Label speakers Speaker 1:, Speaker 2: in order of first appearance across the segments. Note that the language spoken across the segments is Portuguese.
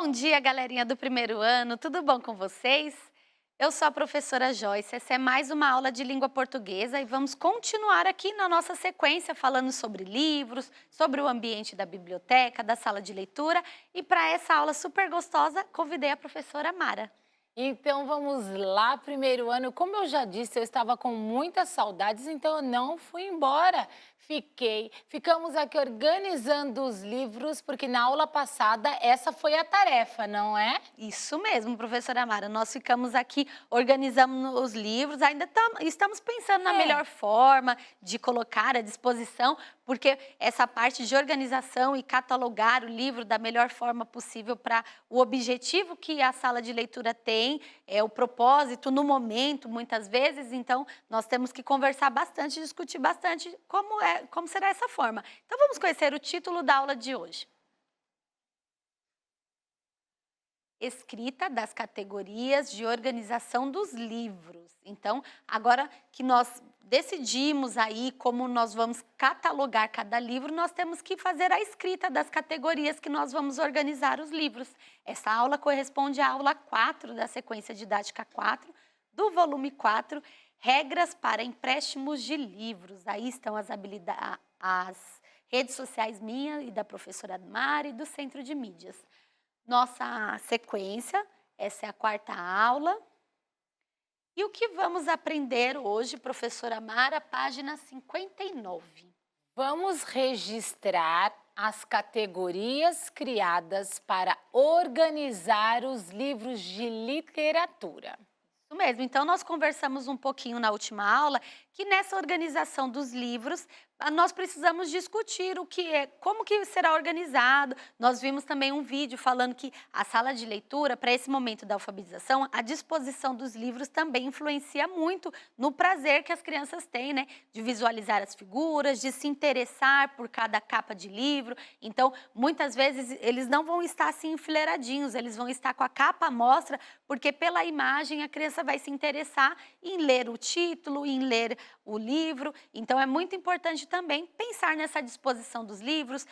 Speaker 1: Bom dia, galerinha do primeiro ano, tudo bom com vocês? Eu sou a professora Joyce, essa é mais uma aula de língua portuguesa e vamos continuar aqui na nossa sequência falando sobre livros, sobre o ambiente da biblioteca, da sala de leitura e para essa aula super gostosa convidei a professora Mara.
Speaker 2: Então vamos lá, primeiro ano. Como eu já disse, eu estava com muitas saudades, então eu não fui embora. Ficamos aqui organizando os livros, porque na aula passada essa foi a tarefa, não é?
Speaker 1: Isso mesmo, professora Mara, nós ficamos aqui organizando os livros, ainda estamos pensando na melhor forma de colocar à disposição, porque essa parte de organização e catalogar o livro da melhor forma possível para o objetivo que a sala de leitura tem, o propósito no momento, muitas vezes, então nós temos que conversar bastante, discutir bastante como será essa forma. Então vamos conhecer o título da aula de hoje. Escrita das categorias de organização dos livros. Então, agora que nós decidimos aí como nós vamos catalogar cada livro, nós temos que fazer a escrita das categorias que nós vamos organizar os livros. Essa aula corresponde à aula 4 da sequência didática 4, do volume 4, Regras para empréstimos de livros. Aí estão as redes sociais minha e da professora Mari e do Centro de Mídias. Nossa sequência, essa é a quarta aula. E o que vamos aprender hoje, professora Mara, página 59.
Speaker 2: Vamos registrar as categorias criadas para organizar os livros de literatura.
Speaker 1: Isso mesmo, então nós conversamos um pouquinho na última aula que nessa organização dos livros nós precisamos discutir como que será organizado. Nós vimos também um vídeo falando que a sala de leitura, para esse momento da alfabetização, a disposição dos livros também influencia muito no prazer que as crianças têm, né? De visualizar as figuras, de se interessar por cada capa de livro. Então, muitas vezes, eles não vão estar assim enfileiradinhos, eles vão estar com a capa à mostra, porque pela imagem a criança vai se interessar em ler o título, em ler o livro. Então, é muito importante também pensar nessa disposição dos livros,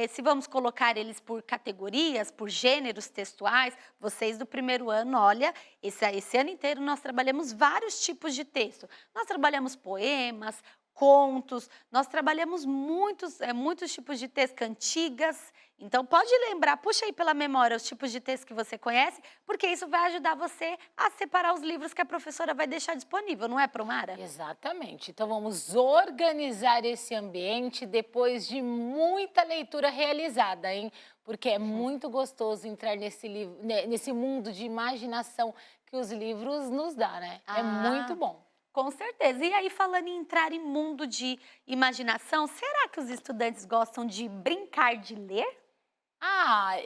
Speaker 1: se vamos colocar eles por categorias, por gêneros textuais. Vocês do primeiro ano, olha, esse ano inteiro nós trabalhamos vários tipos de texto. Nós trabalhamos poemas, contos, nós trabalhamos muitos tipos de texto, cantigas. Então pode lembrar, puxa aí pela memória os tipos de texto que você conhece, porque isso vai ajudar você a separar os livros que a professora vai deixar disponível, não é, Promara?
Speaker 2: Exatamente. Então vamos organizar esse ambiente depois de muita leitura realizada, hein? Porque é muito gostoso entrar nesse mundo de imaginação que os livros nos dão, né? É muito bom.
Speaker 1: Com certeza. E aí, falando em entrar em mundo de imaginação, será que os estudantes gostam de brincar de ler?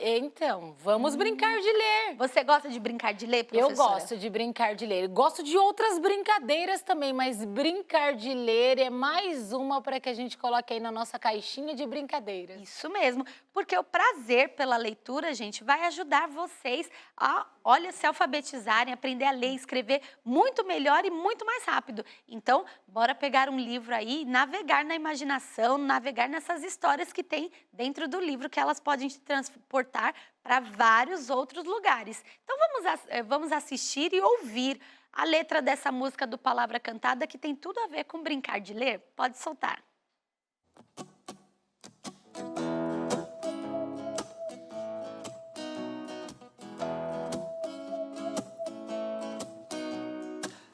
Speaker 2: Então, vamos brincar de ler.
Speaker 1: Você gosta de brincar de ler, professora?
Speaker 2: Eu gosto de brincar de ler. Gosto de outras brincadeiras também, mas brincar de ler é mais uma para que a gente coloque aí na nossa caixinha de brincadeiras.
Speaker 1: Isso mesmo, porque o prazer pela leitura, gente, vai ajudar vocês a, olha, se alfabetizarem, aprender a ler e escrever muito melhor e muito mais rápido. Então, bora pegar um livro aí, navegar na imaginação, navegar nessas histórias que tem dentro do livro, que elas podem te transportar para vários outros lugares. Então, vamos assistir e ouvir a letra dessa música do Palavra Cantada, que tem tudo a ver com brincar de ler. Pode soltar.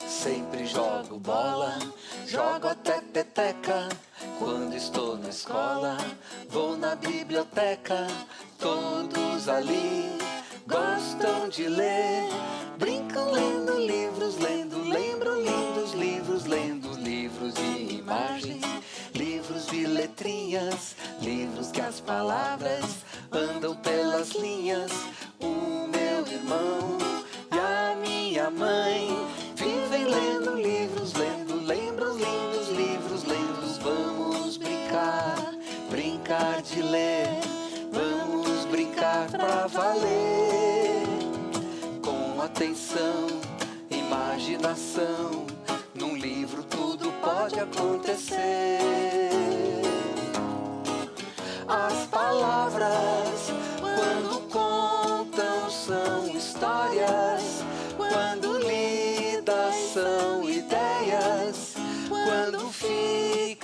Speaker 3: Sempre jogo bola, jogo até peteca. Quando estou na escola, vou na biblioteca. Todos ali gostam de ler, brincam lendo livros, lembram lindos livros, lendo livros de imagens, livros de letrinhas, livros que as palavras andam pelas linhas. O meu irmão e a minha mãe vivem lendo livros, lembram lindos livros, vamos brincar de ler, vamos brincar pra valer. Com atenção, imaginação, num livro tudo pode acontecer. As palavras, quando contam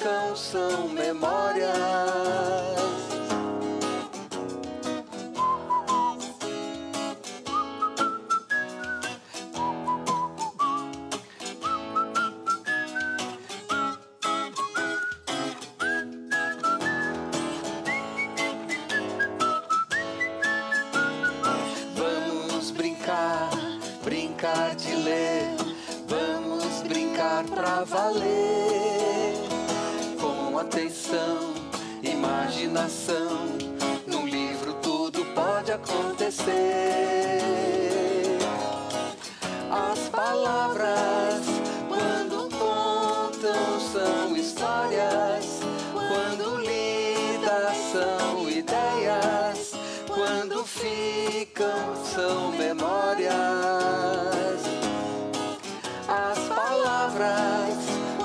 Speaker 3: ficam são memórias. Vamos brincar, brincar de ler. Vamos brincar pra valer. Com atenção, imaginação. Num livro tudo pode acontecer. As palavras, quando contam, são histórias. Quando lidas, são ideias. Quando ficam, são memórias. As palavras,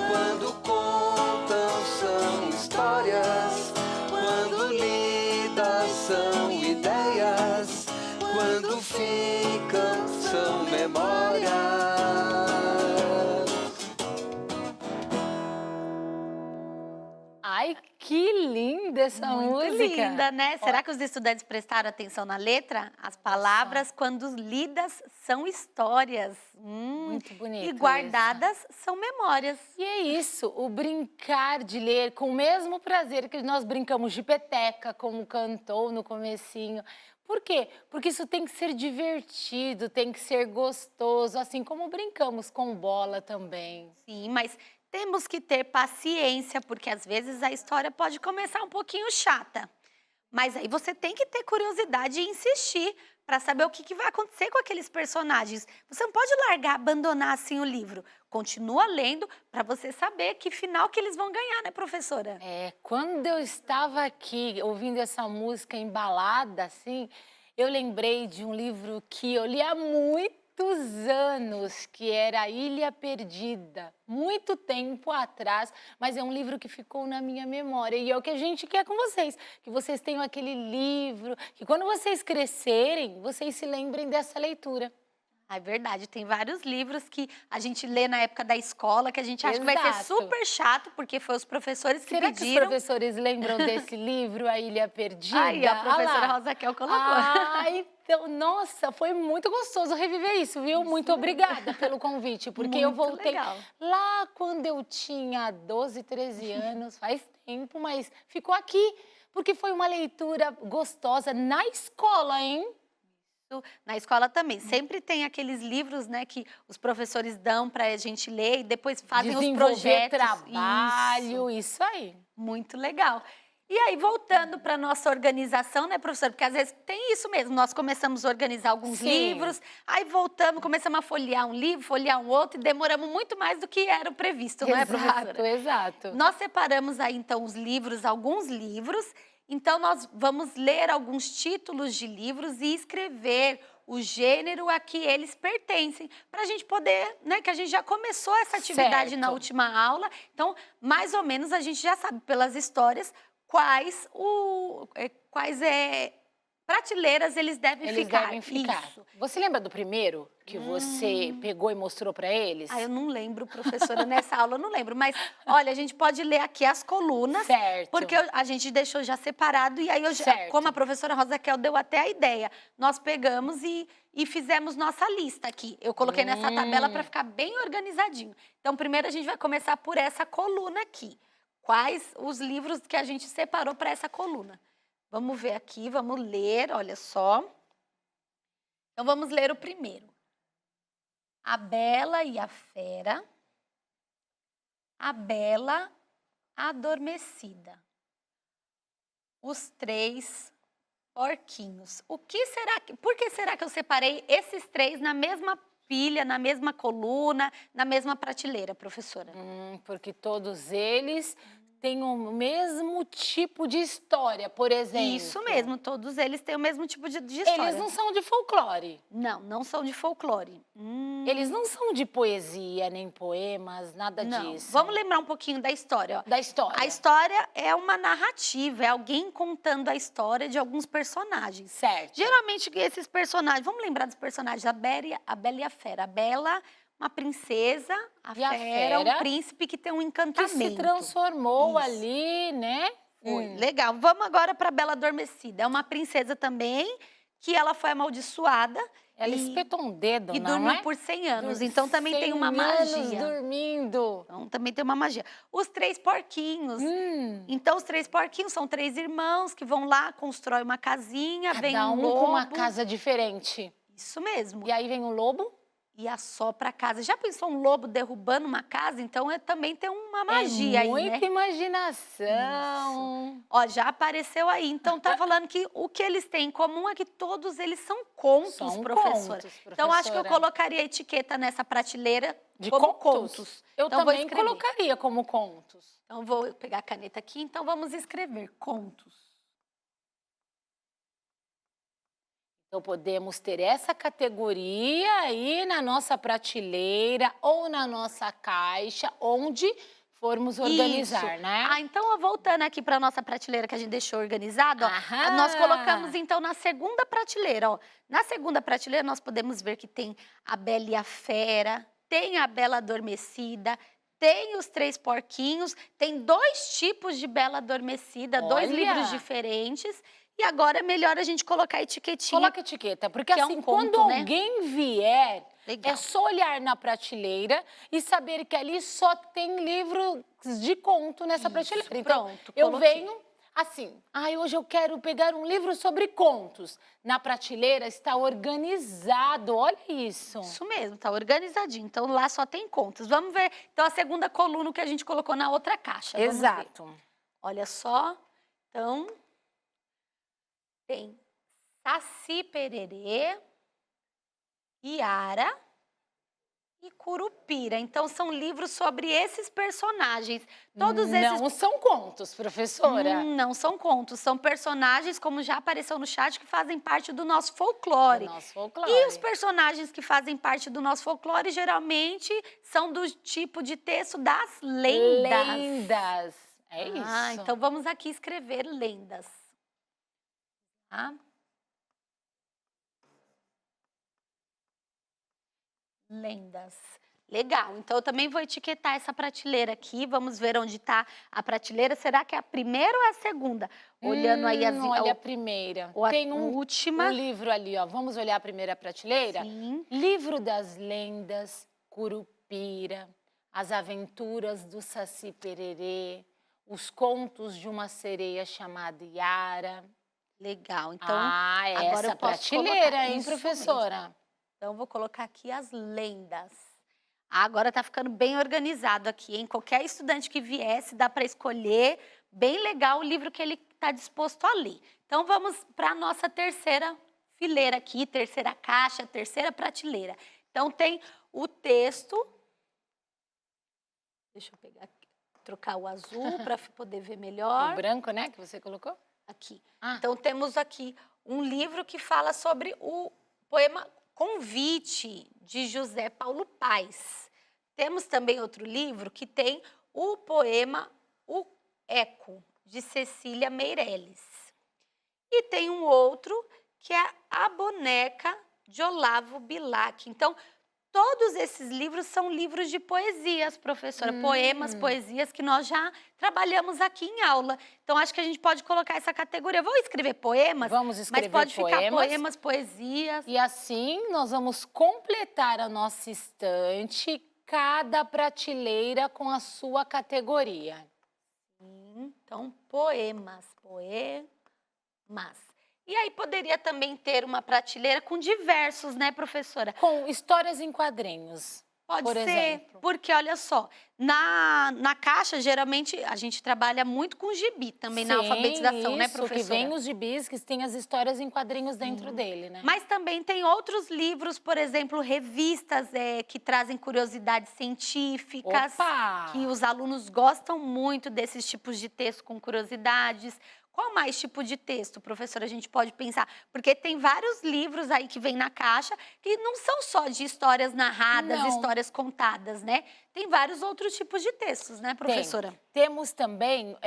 Speaker 3: quando contam, são histórias. Quando lidas, são ideias. Quando ficam, são memórias.
Speaker 2: Ai, que linda essa
Speaker 1: Muito
Speaker 2: música.
Speaker 1: linda, né? Será que os estudantes prestaram atenção na letra? As palavras, quando lidas, são histórias.
Speaker 2: Muito bonito
Speaker 1: E guardadas são memórias.
Speaker 2: E é isso, o brincar de ler com o mesmo prazer que nós brincamos de peteca, como cantou no comecinho. Por quê? Porque isso tem que ser divertido, tem que ser gostoso, assim como brincamos com bola também.
Speaker 1: Sim, mas temos que ter paciência, porque às vezes a história pode começar um pouquinho chata. Mas aí você tem que ter curiosidade e insistir para saber o que vai acontecer com aqueles personagens. Você não pode largar, abandonar assim o livro. Continua lendo para você saber que final que eles vão ganhar, né, professora?
Speaker 2: Quando eu estava aqui ouvindo essa música embalada, assim, eu lembrei de um livro que eu li há muitos anos, que era A Ilha Perdida, muito tempo atrás, mas é um livro que ficou na minha memória e é o que a gente quer com vocês, que vocês tenham aquele livro, que quando vocês crescerem, vocês se lembrem dessa leitura.
Speaker 1: É verdade, tem vários livros que a gente lê na época da escola, que a gente acha que vai ser
Speaker 2: Exato.
Speaker 1: super chato, porque foi os professores que
Speaker 2: Será que os
Speaker 1: pediram.
Speaker 2: professores lembram desse livro, A Ilha Perdida?
Speaker 1: Aí, a
Speaker 2: Ah
Speaker 1: professora
Speaker 2: lá.
Speaker 1: Rosaquel colocou.
Speaker 2: Então, nossa, foi muito gostoso reviver isso, viu? Muito obrigada pelo convite, porque eu
Speaker 1: Muito
Speaker 2: voltei
Speaker 1: legal.
Speaker 2: lá quando eu tinha 12, 13 anos, faz tempo, mas ficou aqui, porque foi uma leitura gostosa na escola, hein?
Speaker 1: Na escola também, sempre tem aqueles livros, né, que os professores dão para a gente ler e depois fazem os
Speaker 2: Desenvolver
Speaker 1: projetos.
Speaker 2: trabalho, isso aí.
Speaker 1: Muito legal. E aí, voltando para nossa organização, né, professora? Porque às vezes tem isso mesmo, nós começamos a organizar alguns
Speaker 2: Sim.
Speaker 1: livros, aí voltamos, começamos a folhear um livro, folhear um outro, e demoramos muito mais do que era o previsto, não é, professora?
Speaker 2: Exato.
Speaker 1: Nós separamos aí, então, os livros, alguns livros, então nós vamos ler alguns títulos de livros e escrever o gênero a que eles pertencem, para a gente poder, né, que a gente já começou essa atividade na
Speaker 2: Certo.
Speaker 1: última aula, então, mais ou menos, a gente já sabe pelas histórias quais prateleiras eles devem
Speaker 2: Eles
Speaker 1: ficar.
Speaker 2: devem ficar.
Speaker 1: Isso.
Speaker 2: Você lembra do primeiro que você pegou e mostrou para eles?
Speaker 1: Ah, eu não lembro, professora, nessa aula eu não lembro, mas olha, a gente pode ler aqui as colunas,
Speaker 2: Certo.
Speaker 1: porque a gente deixou já separado e aí,
Speaker 2: Certo.
Speaker 1: como a professora Rosaquel deu até a ideia, nós pegamos e fizemos nossa lista aqui. Eu coloquei nessa tabela para ficar bem organizadinho. Então, primeiro a gente vai começar por essa coluna aqui. Quais os livros que a gente separou para essa coluna? Vamos ver aqui, vamos ler, olha só. Então, vamos ler o primeiro. A Bela e a Fera, A Bela Adormecida, Os Três Porquinhos. Por que será que eu separei esses três na mesma pilha, na mesma coluna, na mesma prateleira, professora?
Speaker 2: Porque todos eles têm o mesmo tipo de história, por exemplo.
Speaker 1: Isso mesmo, todos eles têm o mesmo tipo de história.
Speaker 2: Eles não são de folclore.
Speaker 1: Não são de folclore.
Speaker 2: Eles não são de poesia, nem poemas, nada
Speaker 1: Não.
Speaker 2: disso.
Speaker 1: Vamos lembrar um pouquinho da história, ó.
Speaker 2: Da história.
Speaker 1: A história é uma narrativa, é alguém contando a história de alguns personagens.
Speaker 2: Certo.
Speaker 1: Geralmente esses personagens, vamos lembrar dos personagens, a Bela e a Fera. A Bela uma princesa, a
Speaker 2: E a
Speaker 1: fera,
Speaker 2: fera?
Speaker 1: um príncipe que tem um
Speaker 2: Que
Speaker 1: encantamento.
Speaker 2: se transformou
Speaker 1: Isso.
Speaker 2: ali, né?
Speaker 1: Foi, legal. Vamos agora para Bela Adormecida. É uma princesa também, que ela foi amaldiçoada
Speaker 2: Ela
Speaker 1: e,
Speaker 2: espetou um dedo,
Speaker 1: e
Speaker 2: não
Speaker 1: dormiu
Speaker 2: é?
Speaker 1: por 100 anos.
Speaker 2: Dur-
Speaker 1: Então também tem
Speaker 2: 100
Speaker 1: uma
Speaker 2: anos
Speaker 1: magia.
Speaker 2: dormindo.
Speaker 1: Então também tem uma magia. Os três porquinhos. Então os três porquinhos são três irmãos que vão lá, constroem uma casinha, vem
Speaker 2: Cada
Speaker 1: um
Speaker 2: um
Speaker 1: lobo.
Speaker 2: com uma casa diferente.
Speaker 1: Isso mesmo.
Speaker 2: E aí vem o lobo.
Speaker 1: E assopra a casa. Já pensou um lobo derrubando uma casa? Então também tem uma magia aí, né?
Speaker 2: Muita imaginação.
Speaker 1: Ó, já apareceu aí. Então tá falando que o que eles têm em comum é que todos eles são contos,
Speaker 2: São
Speaker 1: professora.
Speaker 2: contos,
Speaker 1: Então acho que eu
Speaker 2: professora.
Speaker 1: colocaria a etiqueta nessa prateleira
Speaker 2: De
Speaker 1: como
Speaker 2: contos?
Speaker 1: contos.
Speaker 2: Eu
Speaker 1: Então, vou
Speaker 2: também
Speaker 1: escrever.
Speaker 2: colocaria como contos.
Speaker 1: Então vou pegar a caneta aqui. Então vamos escrever contos.
Speaker 2: Então, podemos ter essa categoria aí na nossa prateleira ou na nossa caixa, onde formos organizar,
Speaker 1: Isso.
Speaker 2: né?
Speaker 1: Ah, então, ó, voltando aqui para nossa prateleira que a gente deixou organizada, ó,
Speaker 2: Aham.
Speaker 1: nós colocamos então na segunda prateleira, ó. Na segunda prateleira nós podemos ver que tem a Bela e a Fera, tem a Bela Adormecida, tem os três porquinhos, tem 2 tipos de Bela Adormecida, 2
Speaker 2: Olha!
Speaker 1: livros diferentes. E agora é melhor a gente colocar a etiquetinha.
Speaker 2: Coloca etiqueta, porque
Speaker 1: que é um
Speaker 2: assim,
Speaker 1: conto,
Speaker 2: quando
Speaker 1: né?
Speaker 2: alguém vier,
Speaker 1: Legal.
Speaker 2: é só olhar na prateleira e saber que ali só tem livros de conto nessa prateleira. Então,
Speaker 1: pronto,
Speaker 2: eu
Speaker 1: coloquei.
Speaker 2: venho assim, hoje eu quero pegar um livro sobre contos. Na prateleira está organizado, olha isso.
Speaker 1: Isso mesmo, tá organizadinho. Então lá só tem contos. Vamos ver então a segunda coluna que a gente colocou na outra caixa. Vamos ver.
Speaker 2: Exato.
Speaker 1: Olha só. Então tem Saci Pererê, Iara e Curupira. Então são livros sobre esses personagens. Todos esses
Speaker 2: Não são contos, professora.
Speaker 1: não são contos, são personagens, como já apareceu no chat, que fazem parte do nosso folclore.
Speaker 2: Do nosso folclore.
Speaker 1: E os personagens que fazem parte do nosso folclore geralmente são do tipo de texto das lendas.
Speaker 2: Lendas. É isso.
Speaker 1: Ah, então vamos aqui escrever lendas. Tá? Lendas. Legal, então eu também vou etiquetar essa prateleira aqui, vamos ver onde está a prateleira. Será que é a primeira ou é a segunda? Olhando aí as
Speaker 2: olha a primeira.
Speaker 1: ou a
Speaker 2: Tem
Speaker 1: última.
Speaker 2: um livro ali, ó. Vamos olhar a primeira prateleira?
Speaker 1: Sim.
Speaker 2: Livro das Lendas, Curupira, As Aventuras do Saci Pererê, Os Contos de uma Sereia chamada Iara.
Speaker 1: Legal, então
Speaker 2: agora
Speaker 1: eu
Speaker 2: essa
Speaker 1: posso
Speaker 2: prateleira,
Speaker 1: colocar
Speaker 2: hein,
Speaker 1: isso
Speaker 2: professora?
Speaker 1: Então eu vou colocar aqui as lendas. Agora tá ficando bem organizado aqui, hein? Qualquer estudante que viesse, dá para escolher. Bem legal o livro que ele está disposto a ler. Então vamos para a nossa terceira fileira aqui, terceira caixa, terceira prateleira. Então tem o texto. Deixa eu pegar aqui, trocar o azul para poder ver melhor.
Speaker 2: O branco, né, que você colocou?
Speaker 1: Aqui.
Speaker 2: Ah.
Speaker 1: Então temos aqui um livro que fala sobre o poema Convite, de José Paulo Paes. Temos também outro livro que tem o poema O Eco, de Cecília Meirelles. E tem um outro que é A Boneca, de Olavo Bilac. Então, todos esses livros são livros de poesias, professora. Poemas, poesias que nós já trabalhamos aqui em aula. Então, acho que a gente pode colocar essa categoria. Vou escrever poemas,
Speaker 2: Vamos escrever
Speaker 1: mas pode ficar
Speaker 2: poemas.
Speaker 1: poemas, poesias.
Speaker 2: E assim nós vamos completar a nossa estante, cada prateleira com a sua categoria.
Speaker 1: Então, poemas. E aí poderia também ter uma prateleira com diversos, né, professora?
Speaker 2: Com histórias em quadrinhos.
Speaker 1: Pode
Speaker 2: por
Speaker 1: ser,
Speaker 2: exemplo.
Speaker 1: porque olha só, na caixa, geralmente, a gente trabalha muito com gibi também na alfabetização, né,
Speaker 2: isso,
Speaker 1: professora?
Speaker 2: que vem os gibis, que tem as histórias em quadrinhos dentro dele, né?
Speaker 1: Mas também tem outros livros, por exemplo, revistas que trazem curiosidades científicas.
Speaker 2: Opa!
Speaker 1: Que os alunos gostam muito desses tipos de texto com curiosidades. Qual mais tipo de texto, professora, a gente pode pensar? Porque tem vários livros aí que vêm na caixa que não são só de histórias narradas,
Speaker 2: Não.
Speaker 1: histórias contadas, né? Tem vários outros tipos de textos, né, professora?
Speaker 2: Temos também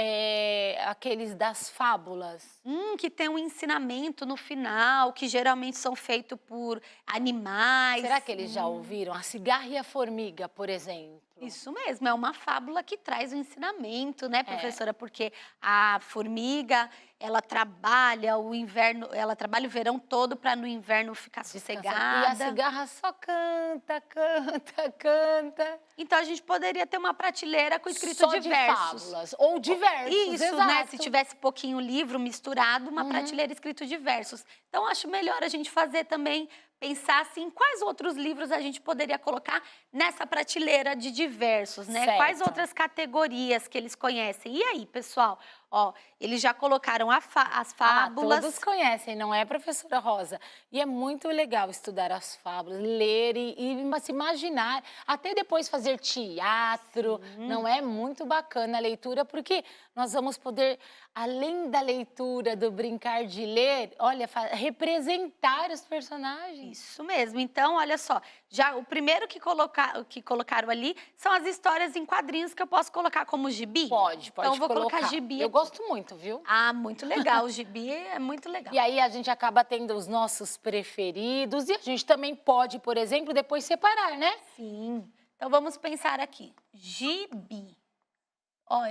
Speaker 2: aqueles das fábulas.
Speaker 1: Que tem um ensinamento no final, que geralmente são feitos por animais.
Speaker 2: Será que eles já ouviram? A Cigarra e a Formiga, por exemplo.
Speaker 1: Isso mesmo, é uma fábula que traz o ensinamento, né, professora? Porque a formiga, ela trabalha o inverno, ela trabalha o verão todo para no inverno ficar sossegada.
Speaker 2: E a cigarra só canta, canta, canta.
Speaker 1: Então a gente poderia ter uma prateleira com escrito
Speaker 2: Só
Speaker 1: diversos.
Speaker 2: de fábulas, ou diversos,
Speaker 1: Isso,
Speaker 2: exato.
Speaker 1: né? Se tivesse pouquinho livro misturado, uma prateleira escrito diversos. Então acho melhor a gente fazer também, pensar assim, quais outros livros a gente poderia colocar nessa prateleira de diversos, né?
Speaker 2: Certo.
Speaker 1: Quais outras categorias que eles conhecem? E aí, pessoal? Ó, eles já colocaram as fábulas.
Speaker 2: Todos conhecem, não é, professora Rosa? E é muito legal estudar as fábulas, ler e se imaginar, até depois fazer teatro. Não é muito bacana a leitura, porque nós vamos poder, além da leitura, do brincar de ler, olha, representar os personagens.
Speaker 1: Isso mesmo. Então, olha só, já o primeiro que colocaram ali são as histórias em quadrinhos que eu posso colocar como gibi?
Speaker 2: Pode
Speaker 1: Então, eu vou
Speaker 2: colocar.
Speaker 1: colocar gibi
Speaker 2: Eu
Speaker 1: aqui.
Speaker 2: gosto muito, viu?
Speaker 1: Ah, muito legal. O gibi é muito legal.
Speaker 2: E aí a gente acaba tendo os nossos preferidos e a gente também pode, por exemplo, depois separar, né?
Speaker 1: Sim. Então, vamos pensar aqui. Gibi. Ó,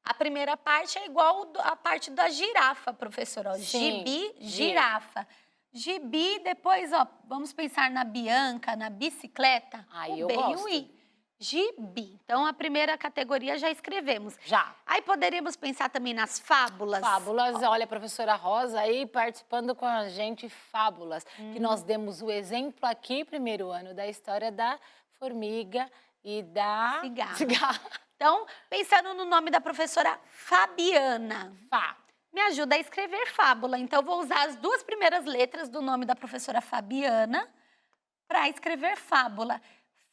Speaker 1: a primeira parte é igual a parte da girafa, professora. Ó,
Speaker 2: Sim,
Speaker 1: gibi, girafa. Gibi, depois, ó, vamos pensar na Bianca, na bicicleta.
Speaker 2: Aí
Speaker 1: o
Speaker 2: eu
Speaker 1: B e o
Speaker 2: gosto.
Speaker 1: I. Gibi. Então, a primeira categoria já escrevemos.
Speaker 2: Já.
Speaker 1: Aí poderíamos pensar também nas fábulas.
Speaker 2: Fábulas, olha, a professora Rosa aí participando com a gente, fábulas. Que nós demos o exemplo aqui, primeiro ano, da história da formiga e da
Speaker 1: Cigarra. Então, pensando no nome da professora Fabiana.
Speaker 2: Fá.
Speaker 1: Me ajuda a escrever fábula. Então, vou usar as duas primeiras letras do nome da professora Fabiana para escrever fábula.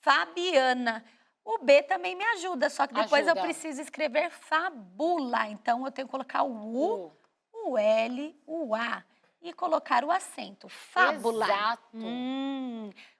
Speaker 1: Fabiana. O B também me ajuda, só que depois eu preciso escrever fábula. Então, eu tenho que colocar o U, o L, o A e colocar o acento. Fábula.
Speaker 2: Exato.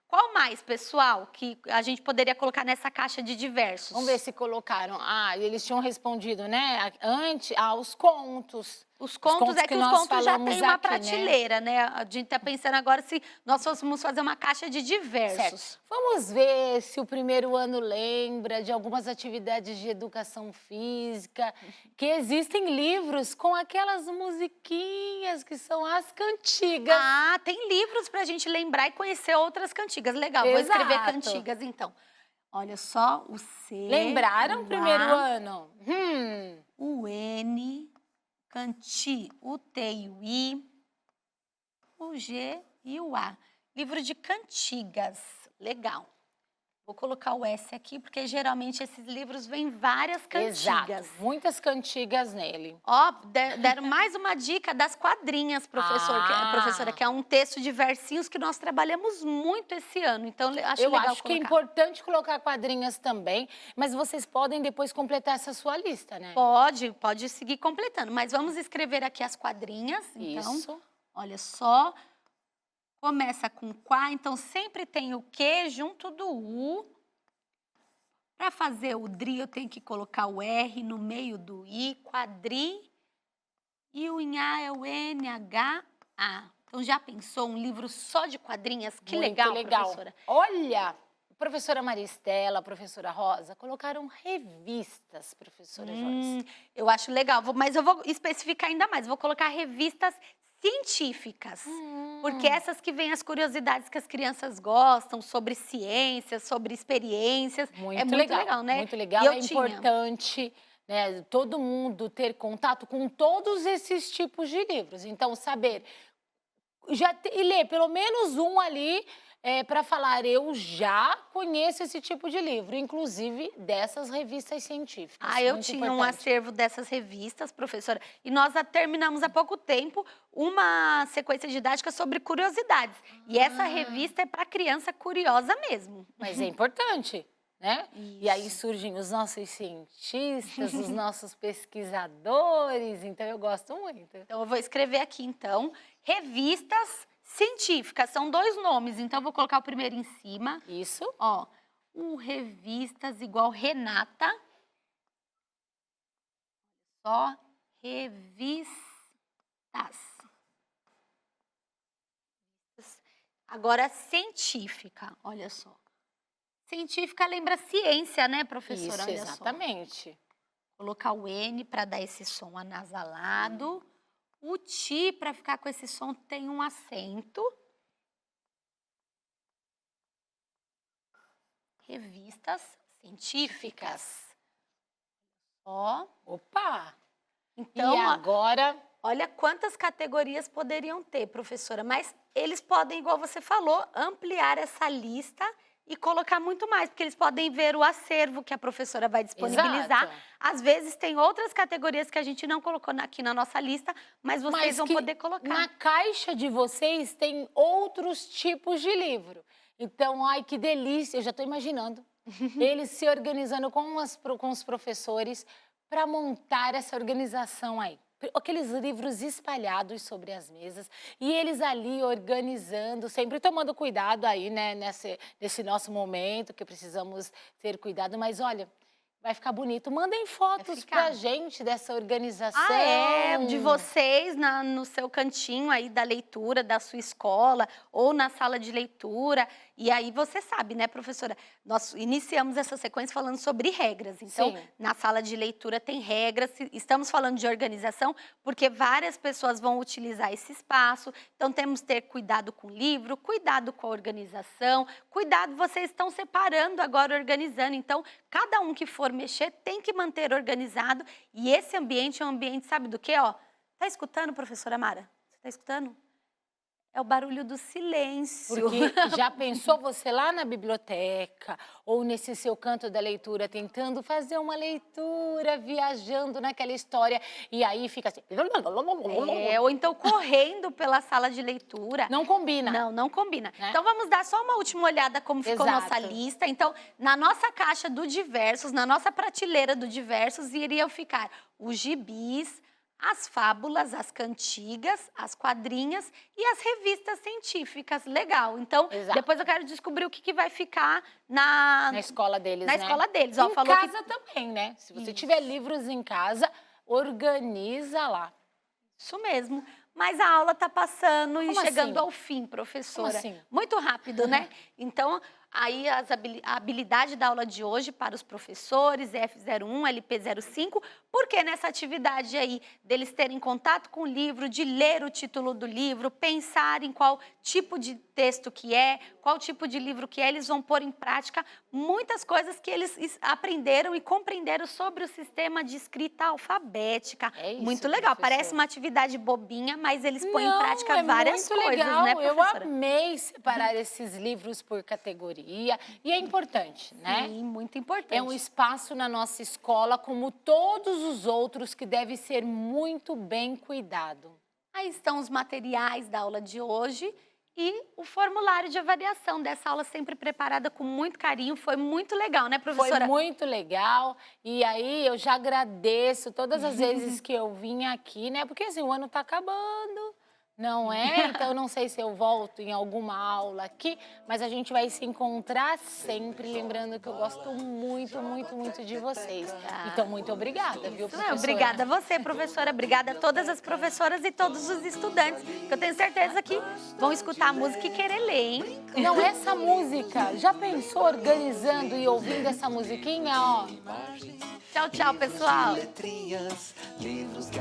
Speaker 1: Qual mais, pessoal, que a gente poderia colocar nessa caixa de diversos?
Speaker 2: Vamos ver se colocaram. Ah, eles tinham respondido, né? Antes, os contos.
Speaker 1: Os contos é que os contos já tem uma
Speaker 2: aqui,
Speaker 1: prateleira, né? A gente tá pensando agora se nós fôssemos fazer uma caixa de diversos.
Speaker 2: Certo. Vamos ver se o primeiro ano lembra de algumas atividades de educação física, que existem livros com aquelas musiquinhas que são as cantigas.
Speaker 1: Ah, tem livros pra gente lembrar e conhecer outras cantigas. Legal, vou escrever
Speaker 2: Exato.
Speaker 1: cantigas então. Olha só, o C,
Speaker 2: Lembraram
Speaker 1: o
Speaker 2: primeiro
Speaker 1: A,
Speaker 2: ano?
Speaker 1: o N, canti, o T e o I, o G e o A. Livro de cantigas, legal. Vou colocar o S aqui, porque geralmente esses livros vêm várias cantigas.
Speaker 2: Exato, muitas cantigas nele.
Speaker 1: Ó, deram mais uma dica das quadrinhas, professora, que é um texto de versinhos que nós trabalhamos muito esse ano. Então, acho
Speaker 2: Eu
Speaker 1: legal
Speaker 2: acho que é
Speaker 1: colocar.
Speaker 2: importante colocar quadrinhas também, mas vocês podem depois completar essa sua lista, né?
Speaker 1: Pode seguir completando. Mas vamos escrever aqui as quadrinhas. Então,
Speaker 2: Isso.
Speaker 1: olha só. Começa com quá, então sempre tem o Q junto do U. Para fazer o DRI, eu tenho que colocar o R no meio do I, quadri. E o Inhá é o NHA. Então, já pensou um livro só de quadrinhas? Que
Speaker 2: Muito
Speaker 1: legal,
Speaker 2: legal,
Speaker 1: professora.
Speaker 2: Olha, a professora Maristela, a professora Rosa, colocaram revistas, professora Joyce.
Speaker 1: Eu acho legal, mas eu vou especificar ainda mais. Vou colocar revistas científicas. Porque essas que vêm as curiosidades que as crianças gostam sobre ciências, sobre experiências. É muito legal, né?
Speaker 2: Muito legal,
Speaker 1: E eu
Speaker 2: é
Speaker 1: tinha.
Speaker 2: importante, né, todo mundo ter contato com todos esses tipos de livros. Então, saber e ler pelo menos um ali para falar, eu já conheço esse tipo de livro, inclusive dessas revistas científicas.
Speaker 1: Ah, eu
Speaker 2: Muito
Speaker 1: tinha um
Speaker 2: importante.
Speaker 1: acervo dessas revistas, professora, e nós terminamos há pouco tempo uma sequência didática sobre curiosidades. E essa revista é para criança curiosa mesmo.
Speaker 2: Mas é importante. né? E aí surgem os nossos cientistas, os nossos pesquisadores, então eu gosto muito.
Speaker 1: Então, eu vou escrever aqui, então, revistas científicas, são 2 nomes, então eu vou colocar o primeiro em cima.
Speaker 2: Isso.
Speaker 1: Ó, revistas igual Renata. Só revistas. Agora, científica, olha só. Científica lembra ciência, né, professora?
Speaker 2: Isso,
Speaker 1: olha
Speaker 2: exatamente.
Speaker 1: Só. Colocar o N para dar esse som anasalado. O ti, para ficar com esse som, tem um acento. Revistas científicas. Ó.
Speaker 2: Opa!
Speaker 1: Então,
Speaker 2: e agora...
Speaker 1: Olha quantas categorias poderiam ter, professora. Mas eles podem, igual você falou, ampliar essa lista e colocar muito mais, porque eles podem ver o acervo que a professora vai disponibilizar.
Speaker 2: Exato.
Speaker 1: Às vezes tem outras categorias que a gente não colocou aqui na nossa lista, mas vocês vão poder colocar.
Speaker 2: Na caixa de vocês tem outros tipos de livro. Então, ai, que delícia, eu já estou imaginando. Eles se organizando com os professores para montar essa organização aí. Aqueles livros espalhados sobre as mesas e eles ali organizando, sempre tomando cuidado aí, né, nesse nosso momento que precisamos ter cuidado, mas olha, vai ficar bonito. Mandem fotos pra gente dessa organização.
Speaker 1: De vocês no seu cantinho aí da leitura da sua escola ou na sala de leitura. E aí você sabe, né, professora? Nós iniciamos essa sequência falando sobre regras. Então,
Speaker 2: Sim.
Speaker 1: Na sala de leitura tem regras. Estamos falando de organização porque várias pessoas vão utilizar esse espaço. Então, temos que ter cuidado com o livro, cuidado com a organização, cuidado, vocês estão separando agora, organizando. Então, cada um que for mexer tem que manter organizado. E esse ambiente é um ambiente, sabe do quê? Ó, tá escutando, professora Mara? Você tá escutando? É o barulho do silêncio.
Speaker 2: Porque já pensou você lá na biblioteca ou nesse seu canto da leitura, tentando fazer uma leitura, viajando naquela história, e aí fica assim...
Speaker 1: Ou então correndo pela sala de leitura.
Speaker 2: Não combina.
Speaker 1: Não combina.
Speaker 2: Né?
Speaker 1: Então, vamos dar só uma última olhada como ficou
Speaker 2: Exato.
Speaker 1: nossa lista. Então, na nossa caixa do Diversos, na nossa prateleira do Diversos, iriam ficar os gibis, as fábulas, as cantigas, as quadrinhas e as revistas científicas. Legal. Então, depois eu quero descobrir o que vai ficar na
Speaker 2: escola deles,
Speaker 1: na
Speaker 2: né?
Speaker 1: escola deles.
Speaker 2: Em casa também, né? Se você tiver livros em casa, organiza lá.
Speaker 1: Isso mesmo. Mas a aula está passando e chegando ao fim, professora.
Speaker 2: Como assim?
Speaker 1: Muito rápido, né? Então, aí a habilidade da aula de hoje para os professores, F01, LP05, porque nessa atividade aí deles terem contato com o livro, de ler o título do livro, pensar em qual tipo de texto que é, qual tipo de livro que é, eles vão pôr em prática muitas coisas que eles aprenderam e compreenderam sobre o sistema de escrita alfabética.
Speaker 2: É isso,
Speaker 1: muito legal,
Speaker 2: professora.
Speaker 1: parece uma atividade bobinha, mas eles põem em prática várias coisas,
Speaker 2: legal.
Speaker 1: né, professora?
Speaker 2: Eu amei separar esses livros por categoria e é importante, né?
Speaker 1: Sim, muito importante.
Speaker 2: É um espaço na nossa escola, como todos os outros, que deve ser muito bem cuidado.
Speaker 1: Aí estão os materiais da aula de hoje e o formulário de avaliação dessa aula sempre preparada com muito carinho. Foi muito legal, né, professora?
Speaker 2: Foi muito legal. E aí eu já agradeço todas as vezes que eu vim aqui, né? Porque assim, o ano tá acabando, não é? Então eu não sei se eu volto em alguma aula aqui, mas a gente vai se encontrar sempre, lembrando que eu gosto muito, muito, muito de vocês. Então, muito obrigada, viu, professora?
Speaker 1: Obrigada a você, professora. Obrigada a todas as professoras e todos os estudantes, que eu tenho certeza que vão escutar a música e querer ler, hein?
Speaker 2: Não, essa música, já pensou organizando e ouvindo essa musiquinha, ó?
Speaker 1: Tchau, tchau, pessoal.
Speaker 3: Letrinhas, livros